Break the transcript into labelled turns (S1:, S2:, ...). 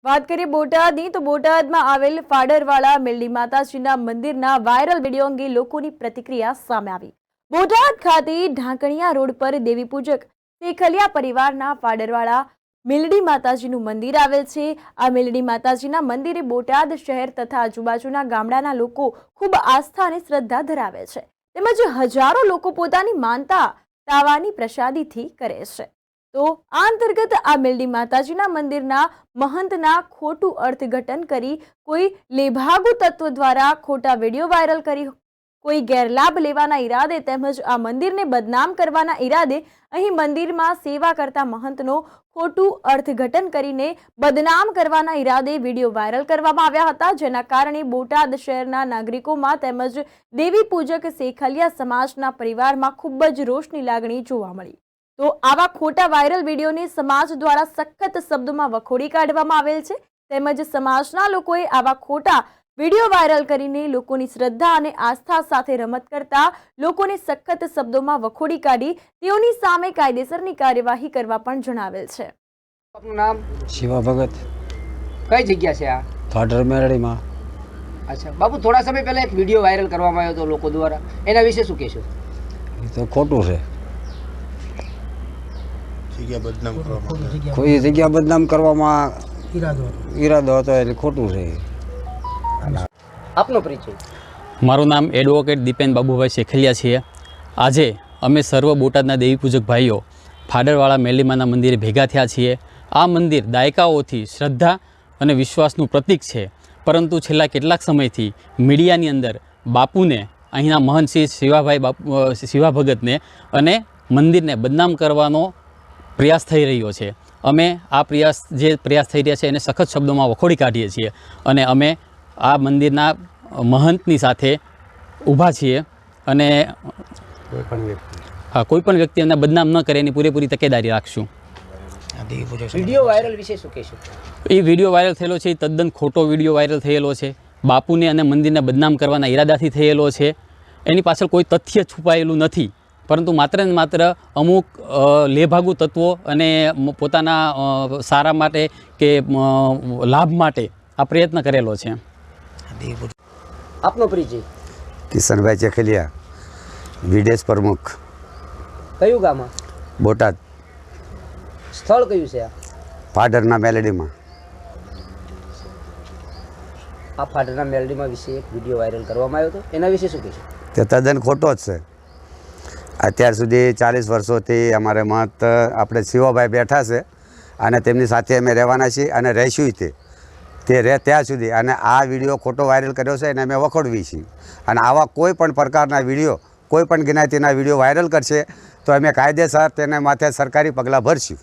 S1: વાત કરીએ બોટાદની તો બોટાદમાં આવેલ ફાડરવાળા મેલડી માતાજીના મંદિરના વાયરલ વિડીયો અંગે લોકોની પ્રતિક્રિયા સામે આવી। બોટાદ ખાતે ઢાંકણિયા રોડ પર દેવી પૂજક શેખલિયા પરિવારના ફાડરવાળા મેલડી માતાજીનું મંદિર આવેલ છે। આ મેલડી માતાજીના મંદિરે બોટાદ શહેર તથા આજુબાજુના ગામડાના લોકો ખૂબ આસ્થા અને શ્રદ્ધા ધરાવે છે, તેમજ હજારો લોકો પોતાની માનતા તાવાની પ્રસાદીથી કરે છે। તો આ અંતર્ગત આ મેલડી માતાજીના મંદિરના મહંતના ખોટું અર્થઘટન કરી કોઈ લેભાગુ તત્વ દ્વારા ખોટા વિડીયો વાયરલ કરી કોઈ ગેરલાભ લેવાના ઈરાદે તેમજ આ મંદિરને બદનામ કરવાના ઈરાદે અહીં મંદિરમાં સેવા કરતા મહંતનો ખોટું અર્થઘટન કરીને બદનામ કરવાના ઈરાદે વિડીયો વાયરલ કરવામાં આવ્યા હતા, જેના કારણે બોટાદ શહેરના નાગરિકોમાં તેમજ દેવી પૂજક શેખલિયા સમાજના પરિવારમાં ખૂબ જ રોષની લાગણી જોવા મળી। તો આવા ખોટા વાયરલ વિડીયોને સમાજ દ્વારા સખત શબ્દોમાં વખોડી કાઢવામાં આવેલ છે, તેમજ સમાજના લોકોએ આવા ખોટા વિડીયો વાયરલ કરીને લોકોની શ્રદ્ધા અને આસ્થા સાથે રમત કરતા લોકોને સખત શબ્દોમાં વખોડી કાઢી તેઓની સામે કાયદેસરની કાર્યવાહી કરવા પણ જણાવેલ છે।
S2: આપનું નામ?
S3: શિવા ભગત।
S2: કઈ જગ્યા છે આ?
S3: ફાડર મેલડીમાં।
S2: અચ્છા બાપુ, થોડા સમય પહેલા એક વિડીયો વાયરલ કરવામાં આવ્યો હતો લોકો દ્વારા, એના વિશે શું કહેશો?
S3: એ તો ખોટું છે, કોઈ જગ્યા બદનામ કરવામાં ઈરાદો હતો એટલે ખોટું છે।
S2: આપનો પરિચય?
S4: મારું નામ એડવોકેટ દીપેન બાબુભાઈ શેખલિયા છે। આજે અમે સર્વ બોટાદના દેવી પૂજક ભાઈઓ ફાડરવાળા મેલડીમાના મંદિરે ભેગા થયા છીએ। આ મંદિર દાયકાઓથી શ્રદ્ધા અને વિશ્વાસનું પ્રતીક છે, પરંતુ છેલ્લા કેટલાક સમયથી મીડિયાની અંદર બાપુને, અહીંના મહંત શ્રી શિવા ભગતને અને મંદિરને બદનામ કરવાનો પ્રયાસ થઈ રહ્યો છે। અમે આ પ્રયાસ થઈ રહ્યા છે એને સખત શબ્દોમાં વખોડી કાઢીએ છીએ અને અમે આ મંદિરના મહંતની સાથે ઊભા છીએ અને કોઈ પણ વ્યક્તિ એમને બદનામ ન કરે એની પૂરેપૂરી તકેદારી રાખશું।
S2: વિડીયો વાયરલ વિશે શું કહેશો?
S4: એ વિડીયો વાયરલ થયેલો છે એ તદ્દન ખોટો વિડીયો વાયરલ થયેલો છે, બાપુને અને મંદિરને બદનામ કરવાના ઈરાદાથી થયેલો છે। એની પાછળ કોઈ તથ્ય છુપાયેલું નથી, પરંતુ માત્ર ને માત્ર અમુક લેભાગુ તત્વો અને પોતાના સારા માટે કે લાભ માટે આ પ્રયત્ન કરેલો છે।
S2: આપનો પરિચય?
S5: કિશનભાઈ ચેખલિયા, વિદેશ પ્રમુખ,
S2: કયું ગામ?
S5: બોટાદ।
S2: સ્થળ કયું છે આ?
S5: ફાડરના મેલડીમાં।
S2: આ ફાડરના મેલડીમાં વિશે એક વિડીયો વાયરલ કરવામાં આવ્યો હતો, એના વિશે શું કહેશો?
S5: તે તદ્દન ખોટો જ છે। અત્યાર સુધી 40 વર્ષોથી અમારે મહંત આપણે શિવાભાઈ બેઠા છે અને તેમની સાથે અમે રહેવાના છીએ અને રહીશું તે રહે ત્યાં સુધી। અને આ વિડીયો ખોટો વાયરલ કર્યો છે એને અમે વખોડવી છીએ અને આવા કોઈ પણ પ્રકારના વિડીયો, કોઈ પણ જ્ઞાતિના વિડીયો વાયરલ કરશે તો અમે કાયદેસર તેને માથે સરકારી પગલાં ભરશું।